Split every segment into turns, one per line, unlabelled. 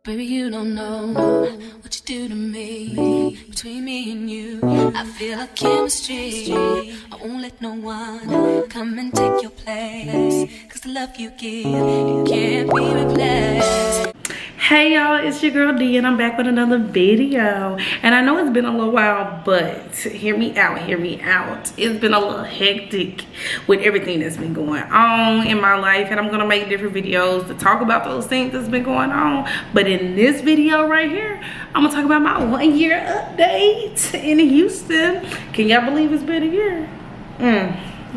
Baby, you don't know what you do to me. Between me and you, I feel a chemistry. I won't let no one come and take your place. Cause the love you give, it can't be replaced.
Hey y'all, it's your girl D and I'm back with another video. And I know it's been a little while, but hear me out. It's been a little hectic with everything that's been going on in my life, and I'm gonna make different videos to talk about those things that's been going on. But in this video right here, I'm gonna talk about my 1 year update in Houston. Can y'all believe it's been a year?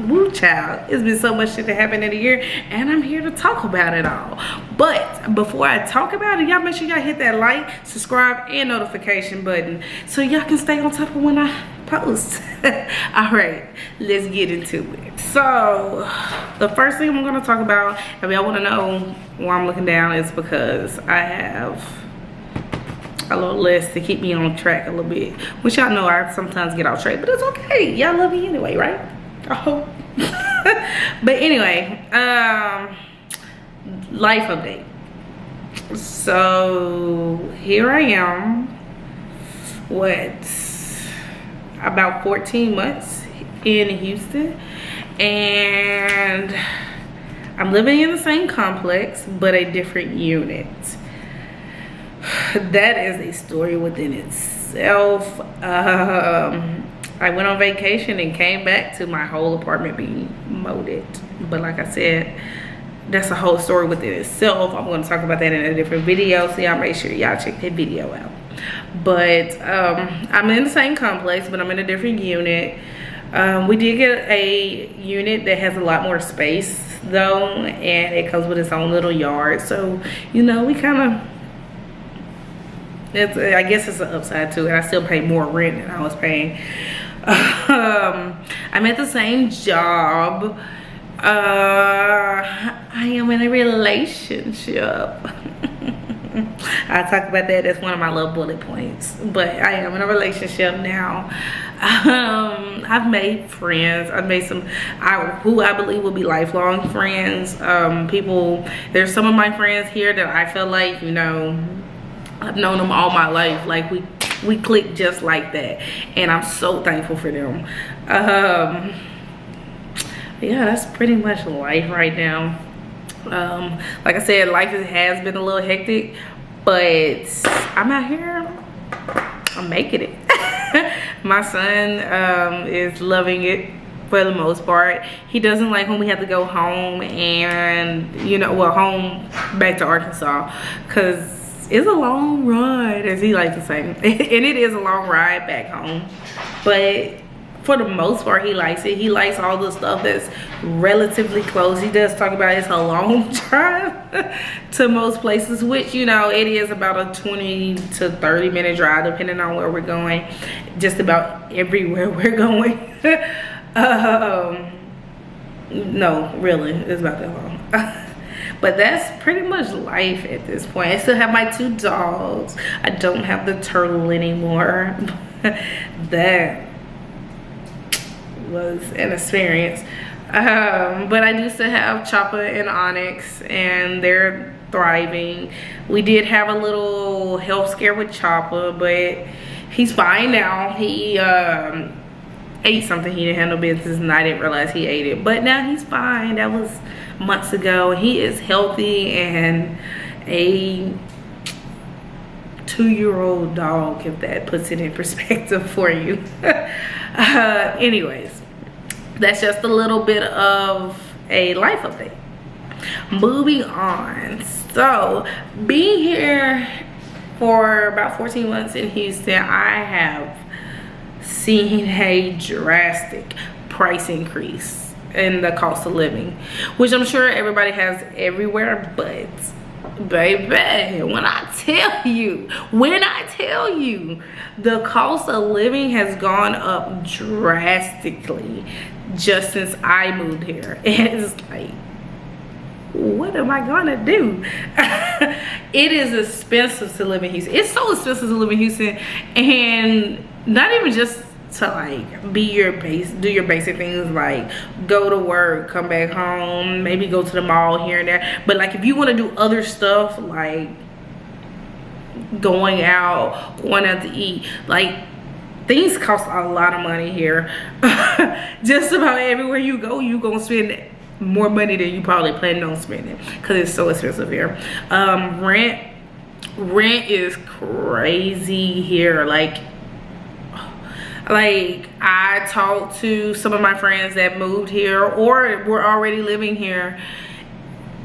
Woo child, it's been so much shit that happened in a year, and I'm here to talk about it all. But before I talk about it, y'all make sure y'all hit that like, subscribe, and notification button so y'all can stay on top of when I post. All right, let's get into it. So the first thing I'm going to talk about, if y'all want to know why I'm looking down, is because I have a little list to keep me on track a little bit, which y'all know I sometimes get off track, but it's okay. Y'all love me anyway, right? Oh. But anyway, life update. So here I am, about 14 months in Houston, and I'm living in the same complex but a different unit. That is a story within itself. I went on vacation and came back to my whole apartment being molded. But like I said, that's a whole story within itself. I'm going to talk about that in a different video, so y'all make sure y'all check that video out. But I'm in the same complex, but I'm in a different unit. We did get a unit that has a lot more space though, and it comes with its own little yard. So, you know, we kind of, I guess it's an upside to it. I still pay more rent than I was paying. I'm at the same job. I am in a relationship. I talk about that. That's one of my little bullet points. But I am in a relationship now. I've made friends. I've made some who I believe will be lifelong friends. There's some of my friends here that I feel like, you know, I've known them all my life. Like we click just like that, and I'm so thankful for them. Yeah, that's pretty much life right now. Like I said, life has been a little hectic, but I'm out here. I'm making it. My son is loving it for the most part. He doesn't like when we have to go home and, you know, well, home back to Arkansas, because it's a long ride, as he likes to say. And it is a long ride back home. But for the most part, he likes it. He likes all the stuff that's relatively close. He does talk about it's a long drive to most places, which, you know, it is about a 20 to 30 minute drive, depending on where we're going. Just about everywhere we're going. No, really, it's about that long. But that's pretty much life at this point. I still have my 2 dogs. I don't have the turtle anymore. That was an experience. But I do still have Chopper and Onyx, and they're thriving. We did have a little health scare with Chopper, but he's fine now. He ate something he didn't have no business, and I didn't realize he ate it. But now he's fine. That was months ago. He is healthy and a 2-year-old dog, if that puts it in perspective for you. Anyways, that's just a little bit of a life update. Moving on. So being here for about 14 months in Houston, I have seen a drastic price increase in the cost of living, which I'm sure everybody has everywhere. But baby, when I tell you the cost of living has gone up drastically just since I moved here, it's like, what am I gonna do? It is expensive to live in Houston. It's so expensive to live in Houston, and not even just to like do your basic things like go to work, come back home, maybe go to the mall here and there. But like if you want to do other stuff like going out to eat. Like, things cost a lot of money here. Just about everywhere you go, you gonna spend more money than you probably planned on spending, because it's so expensive here. Rent is crazy here. Like I talked to some of my friends that moved here or were already living here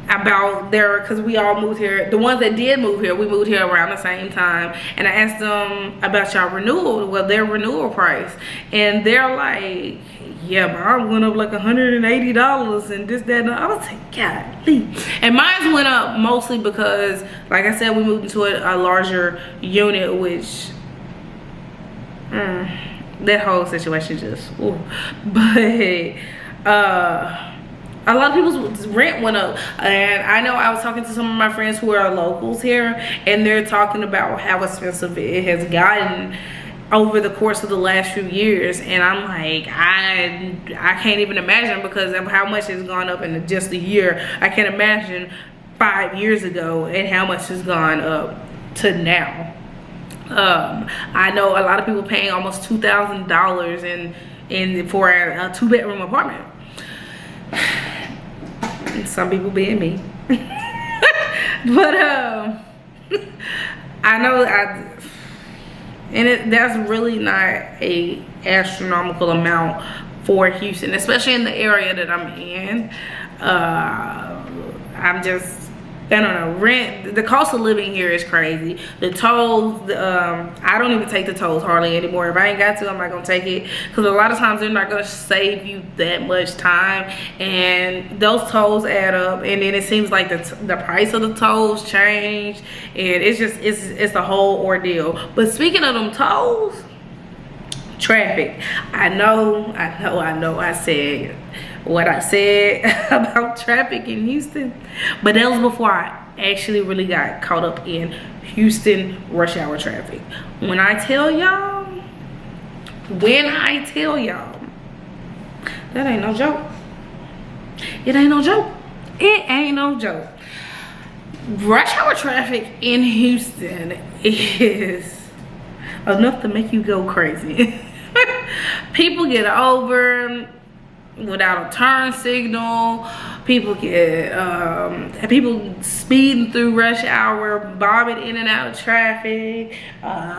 about their, because we all moved here. The ones that did move here, we moved here around the same time, and I asked them about y'all renewal, well, their renewal price, and they're like, yeah, mine went up like $180 and this, that, and I was like, golly. And mine went up mostly because, like I said, we moved into a larger unit, which that whole situation just, ooh. But a lot of people's rent went up, and I know I was talking to some of my friends who are locals here, and they're talking about how expensive it has gotten over the course of the last few years. And I'm like, I can't even imagine, because of how much has gone up in just a year. I can't imagine 5 years ago and how much has gone up to now. I know a lot of people paying almost $2,000 in for a 2-bedroom apartment. And some people being me. But I know that's really not a astronomical amount for Houston, especially in the area that I'm in. I don't know, rent, the cost of living here is crazy. The tolls, I don't even take the tolls hardly anymore. If I ain't got to, I'm not gonna take it, because a lot of times they're not gonna save you that much time, and those tolls add up, and then it seems like the price of the tolls change, and it's a whole ordeal. But speaking of them tolls, traffic, I know I said what I said about traffic in Houston, but that was before I actually really got caught up in Houston rush hour traffic. When I tell y'all, that ain't no joke. It ain't no joke. It ain't no joke. Rush hour traffic in Houston is enough to make you go crazy. People get over without a turn signal. People get people speeding through rush hour, bobbing in and out of traffic,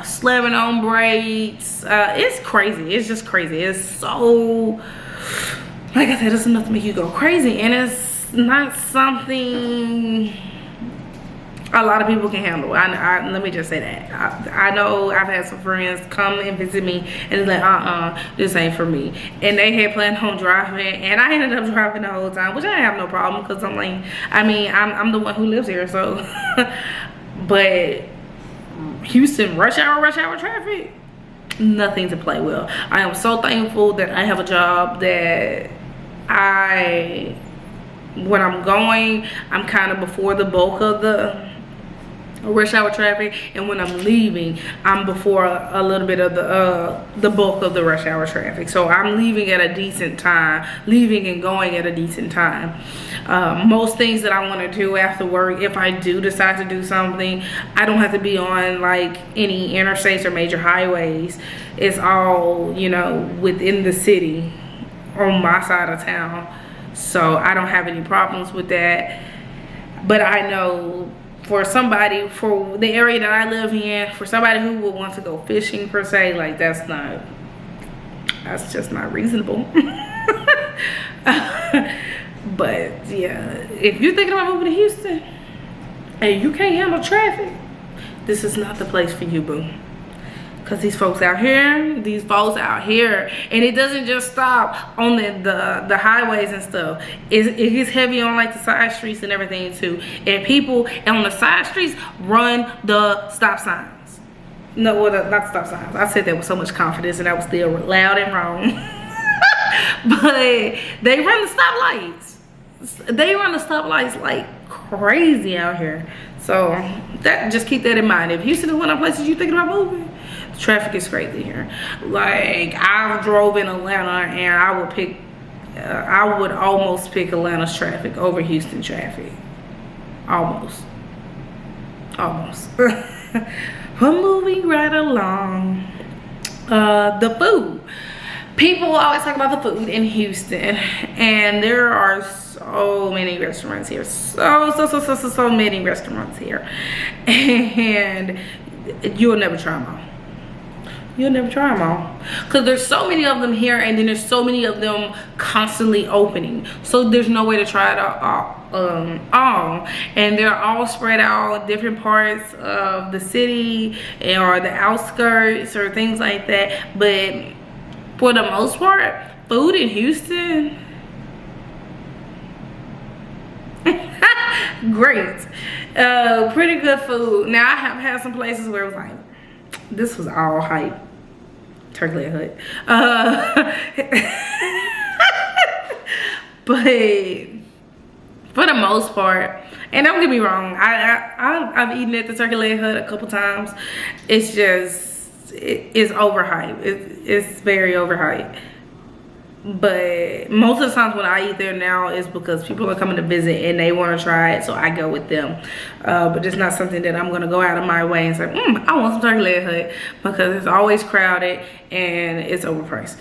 slamming on brakes. It's crazy. It's just crazy. It's so, like I said, it's enough to make you go crazy, and it's not something a lot of people can handle. Let me just say that. I know I've had some friends come and visit me, and it's like, this ain't for me. And they had planned on driving, and I ended up driving the whole time, which I have no problem, because I'm like, I'm the one who lives here, so. But Houston rush hour traffic, nothing to play with. I am so thankful that I have a job that when I'm going, I'm kind of before the bulk of the rush hour traffic, and when I'm leaving, I'm before a little bit of the bulk of the rush hour traffic. So I'm leaving at a decent time, leaving and going at a decent time. Most things that I want to do after work, if I do decide to do something, I don't have to be on like any interstates or major highways. It's all, you know, within the city on my side of town, so I don't have any problems with that. But I know for the area that I live in, for somebody who would want to go fishing per se, like that's just not reasonable. But yeah, if you're thinking about moving to Houston and you can't handle traffic, this is not the place for you, boo. Because these folks out here, and it doesn't just stop on the highways and stuff. It gets heavy on like the side streets and everything too. And people on the side streets run the stop signs. No, well, not stop signs. I said that with so much confidence, and that was still loud and wrong. But they run the stoplights. They run the stoplights like crazy out here. So just keep that in mind. If Houston is one of the places you're thinking about moving, traffic is crazy here. Like, I drove in Atlanta, and I would almost pick Atlanta's traffic over Houston traffic. Almost. We're moving right along. The food. People always talk about the food in Houston, and there are so many restaurants here. So many restaurants here, and you'll never try them all. You'll never try them all, because there's so many of them here, and then there's so many of them constantly opening, so there's no way to try it all. And they're all spread out in different parts of the city or the outskirts or things like that. But for the most part, food in Houston, great. Pretty good food. Now, I have had some places where it was like, this was all hype. Turkey leg hut. But for the most part, and don't get me wrong, I've eaten at the Turkey Leg Hut a couple times. It's just, it's overhyped. It's very overhyped. But most of the times when I eat there now is because people are coming to visit and they want to try it, so I go with them. But it's not something that I'm gonna go out of my way and say, I want some Turkey Leg Hut, because it's always crowded and it's overpriced.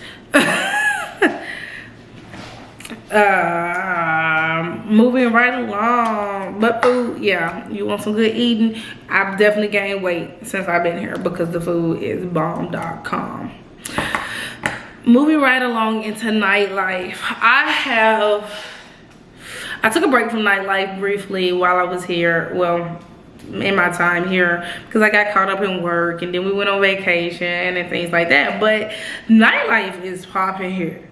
Moving right along, but food, yeah, you want some good eating. I've definitely gained weight since I've been here because the food is bomb.com. Moving right along into nightlife. I took a break from nightlife briefly while I was here, well, in my time here, because I got caught up in work, and then we went on vacation and things like that. But nightlife is popping here.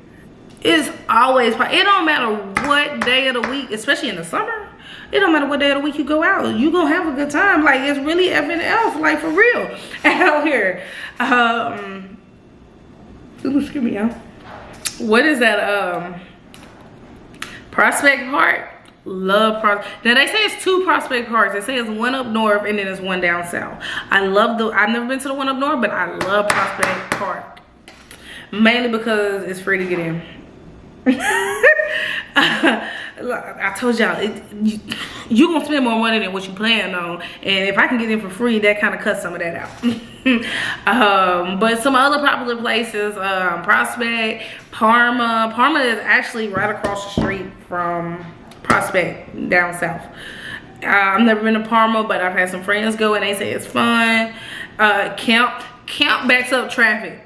It's always popping. It don't matter what day of the week, especially in the summer. It don't matter what day of the week you go out, you gonna have a good time. Like, it's really effing else, like, for real, out here. Excuse me, y'all. What is that? Prospect Park. Love Prospect. Now, they say it's 2 Prospect Parks. They say it's one up north and then there's one down south. I've never been to the one up north, but I love Prospect Park, mainly because it's free to get in. I told y'all, you gonna spend more money than what you plan on, and if I can get in for free, that kind of cuts some of that out. But some other popular places, Prospect, Parma is actually right across the street from Prospect down south. I've never been to Parma, but I've had some friends go and they say it's fun. Camp backs up traffic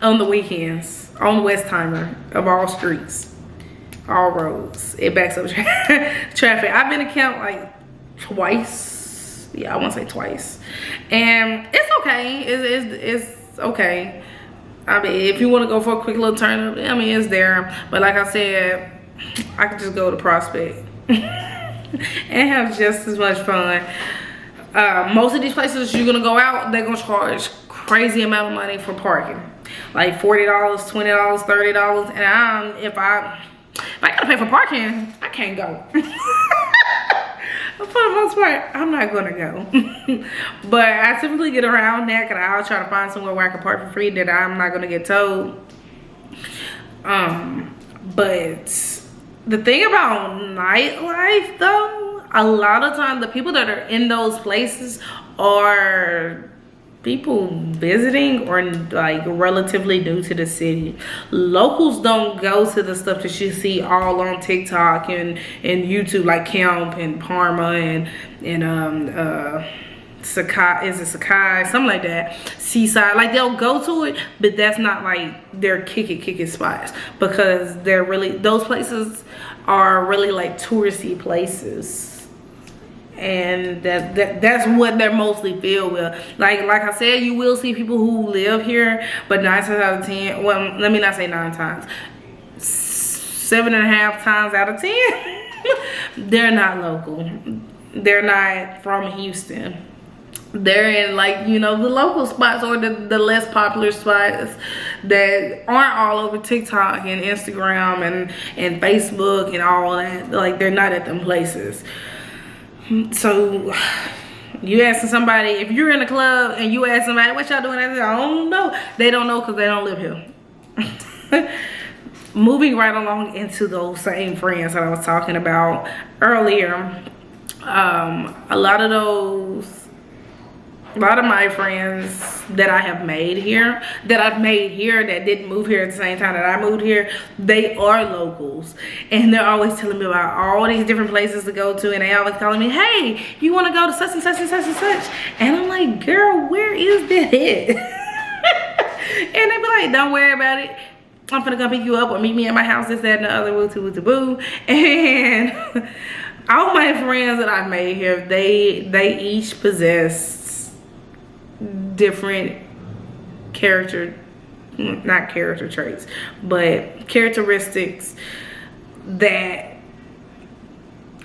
on the weekends on Westheimer of all streets, all roads. It backs up traffic. I've been to Camp like twice. Yeah, I want to say twice, and it's okay. It's okay. I mean, if you want to go for a quick little turn up, I mean, it's there. But like I said, I could just go to Prospect and have just as much fun. Most of these places you're gonna go out, they're gonna charge crazy amount of money for parking, like $40, $20, $30. And if I gotta pay for parking, I can't go. For the most part, I'm not gonna go. But I typically get around that, because I'll try to find somewhere where I can park for free that I'm not gonna get towed. But the thing about nightlife, though, a lot of times the people that are in those places are people visiting or like relatively new to the city. Locals don't go to the stuff that you see all on TikTok and YouTube, like Camp and Parma and Sakai, is it Sakai, something like that, Seaside. Like, they'll go to it, but that's not like their kick it spots, because they're really, those places are really like touristy places. And that's what they're mostly filled with. Like I said, you will see people who live here, but 9 times out of 10, well, let me not say 9 times, 7.5 times out of 10, they're not local. They're not from Houston. They're in, like, you know, the local spots, or the less popular spots that aren't all over TikTok and Instagram and Facebook and all that. Like, they're not at them places. So you asking somebody, if you're in a club and you ask somebody, what y'all doing? I don't know. They don't know, because they don't live here. Moving right along into those same friends that I was talking about earlier. A lot of those A lot of my friends that I have made here, that didn't move here at the same time that I moved here, they are locals. And they're always telling me about all these different places to go to. And they always calling me, hey, you want to go to such and such and such and such? And I'm like, girl, where is that at? And they be like, don't worry about it. I'm finna come pick you up or meet me at my house, this, that, and the other, woo boo. And all my friends that I've made here, they each possess different not character traits, but characteristics that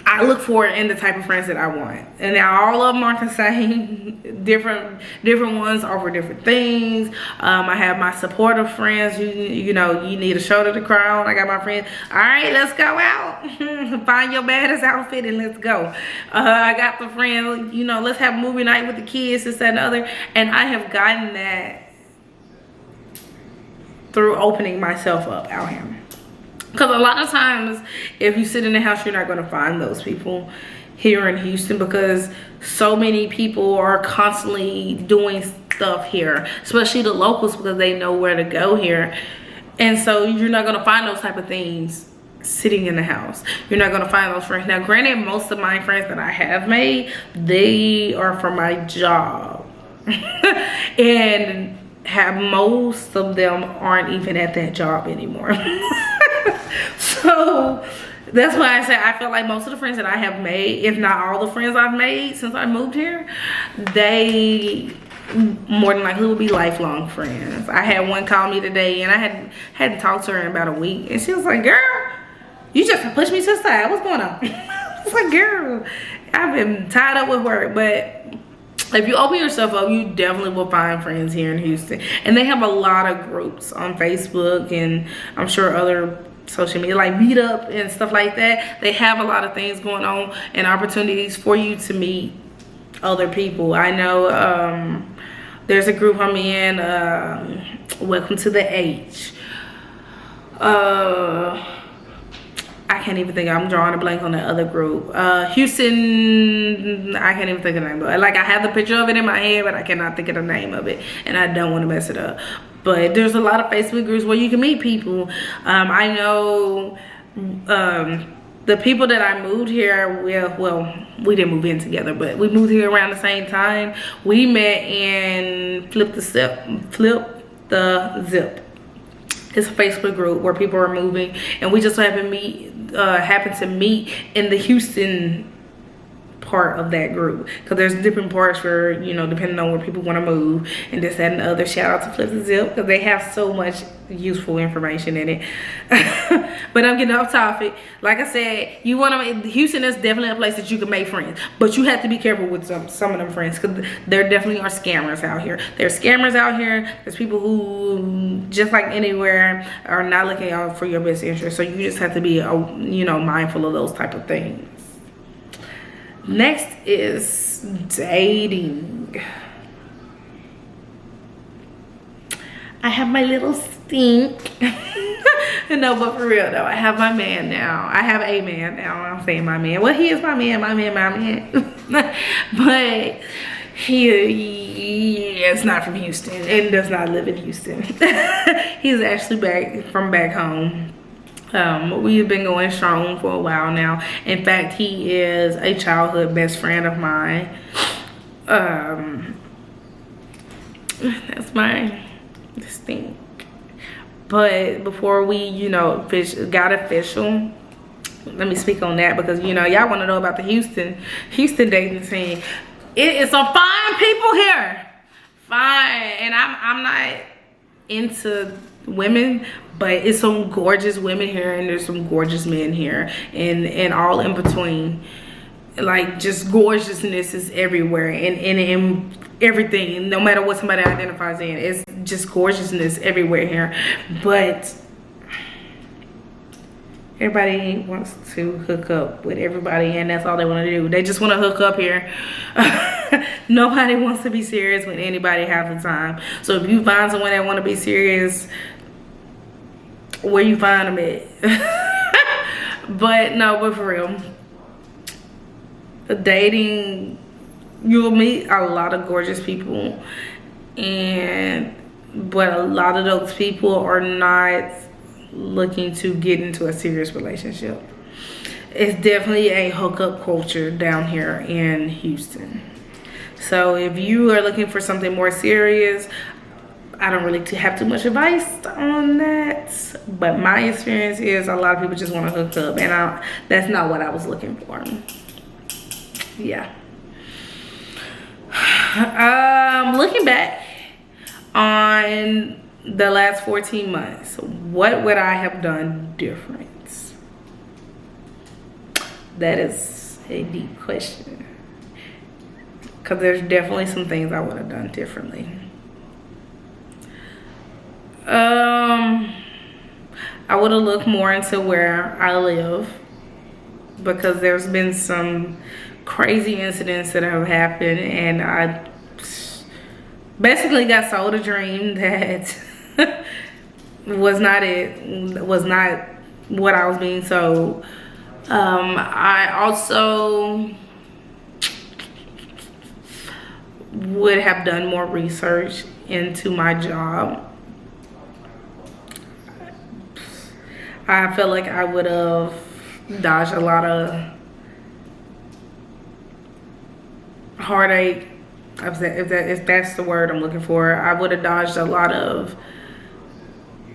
I look for in the type of friends that I want. And now all of them aren't the same. different ones offer different things. I have my supportive friends who, you know, you need a shoulder to cry on. I got my friends, all right, let's go out. Find your baddest outfit and let's go. I got the friends, you know, let's have a movie night with the kids, this, that, and the other. And I have gotten that through opening myself up out here. Because a lot of times, if you sit in the house, you're not going to find those people here in Houston, because so many people are constantly doing stuff here, especially the locals, because they know where to go here. And so you're not going to find those type of things sitting in the house. You're not going to find those friends. Now, granted, most of my friends that I have made, they are from my job. And most of them aren't even at that job anymore. So that's why I say I feel like most of the friends that I have made, if not all the friends I've made since I moved here, they more than likely will be lifelong friends. I had one call me today, and I hadn't talked to her in about a week, and she was like, girl, you just pushed me to the side. What's going on? I was like, girl, I've been tied up with work. But if you open yourself up, you definitely will find friends here in Houston. And they have a lot of groups on Facebook, and I'm sure other social media like Meetup and stuff like that. They have a lot of things going on and opportunities for you to meet other people. I know there's a group I'm in, Welcome to the H. I can't even think. I'm drawing a blank on the other group. Houston, I can't even think of the name of it. Like, I have the picture of it in my head, but I cannot think of the name of it, and I don't want to mess it up. But there's a lot of Facebook groups where you can meet people. I know the people that I moved here with, well, we didn't move in together, but we moved here around the same time. We met in Flip the Zip. It's a Facebook group where people are moving, and we just happened to meet in the Houston part of that group, because there's different parts where, you know, depending on where people want to move and this, that, and the other. Shout out to Flip the Zip, because they have so much useful information in it. But I'm getting off topic. Like I said, you want to, Houston is definitely a place that you can make friends, but you have to be careful with some of them friends, because there definitely are scammers out here. There's scammers out here. There's people who, just like anywhere, are not looking out for your best interest. So you just have to be, you know, mindful of those type of things. Next is dating. I have my little stink. No, but for real though, I have my man now. I have a man now. I'm saying my man. Well, he is my man. But he is not from Houston and does not live in Houston. He's actually from back home. We've been going strong for a while now. In fact, he is a childhood best friend of mine. That's my stink. But before we, you know, got official, let me speak on that, because, you know, y'all want to know about the Houston dating scene. It is some fine people here. Fine. And I'm not into women, but it's some gorgeous women here, and there's some gorgeous men here, and all in between. Like, just gorgeousness is everywhere, and in everything, no matter what somebody identifies in, it's just gorgeousness everywhere here. But everybody wants to hook up with everybody, and that's all they want to do. They just want to hook up here. Nobody wants to be serious with anybody half the time. So if you find someone that want to be serious, where you find them at? But no, but for real, dating you'll meet a lot of gorgeous people, but a lot of those people are not looking to get into a serious relationship. It's definitely a hookup culture down here in Houston. So if you are looking for something more serious, I don't really have too much advice on that, but my experience is a lot of people just want to hook up, and that's not what I was looking for. Yeah. Looking back on the last 14 months, what would I have done different? That is a deep question, because there's definitely some things I would have done differently. I would have looked more into where I live, because there's been some crazy incidents that have happened, and I basically got sold a dream that was not what I was being sold. I also would have done more research into my job. I feel like I would have dodged a lot of heartache, if that's the word I'm looking for. I would have dodged a lot of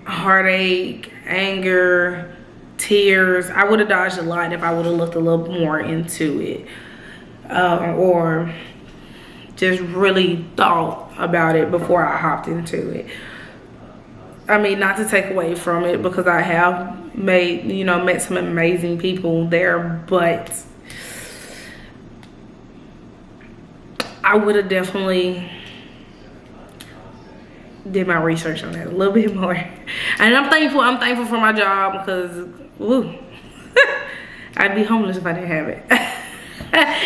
heartache, anger, tears. I would have dodged a lot if I would have looked a little more into it, or just really thought about it before I hopped into it. I mean, not to take away from it, because I have met some amazing people there, but I would have definitely did my research on that a little bit more. And I'm thankful for my job, because woo, I'd be homeless if I didn't have it.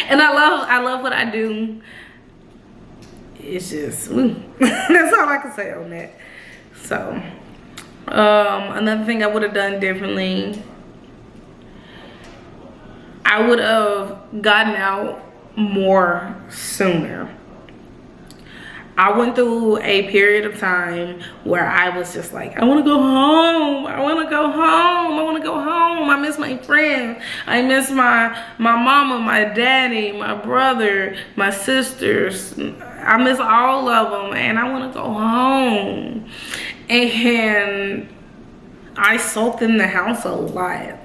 And I love what I do. It's just woo. That's all I can say on that. So another thing I would have done differently, I would have gotten out more sooner. I went through a period of time where I was just like, I want to go home. I want to go home. I want to go home. I miss my friends. I miss my mama, my daddy, my brother, my sisters. I miss all of them, and I want to go home. And I sulked in the house a lot.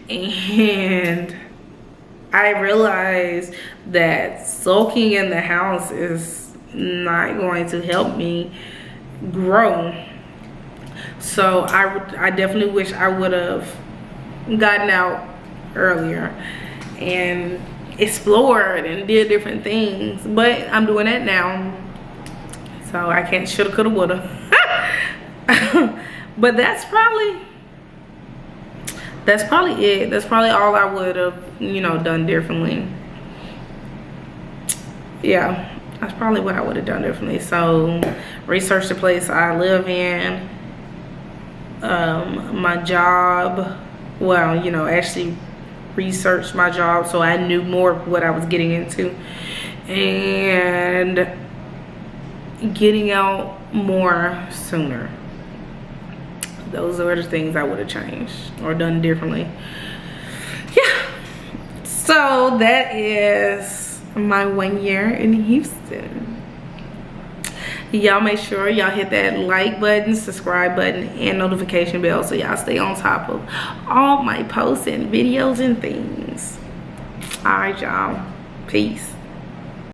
And I realized that sulking in the house is not going to help me grow. So I definitely wish I would have gotten out earlier and explored and did different things. But I'm doing that now. So I can't shoulda, coulda, woulda. But that's probably it. That's probably all I would have, done differently. Yeah, that's probably what I would have done differently. So research the place I live in, my job. Well, actually researched my job so I knew more of what I was getting into, and getting out more sooner. Those are the things I would have changed or done differently. Yeah. So that is my 1 year in Houston. Y'all make sure y'all hit that like button, subscribe button, and notification bell so y'all stay on top of all my posts and videos and things. All right, y'all. Peace.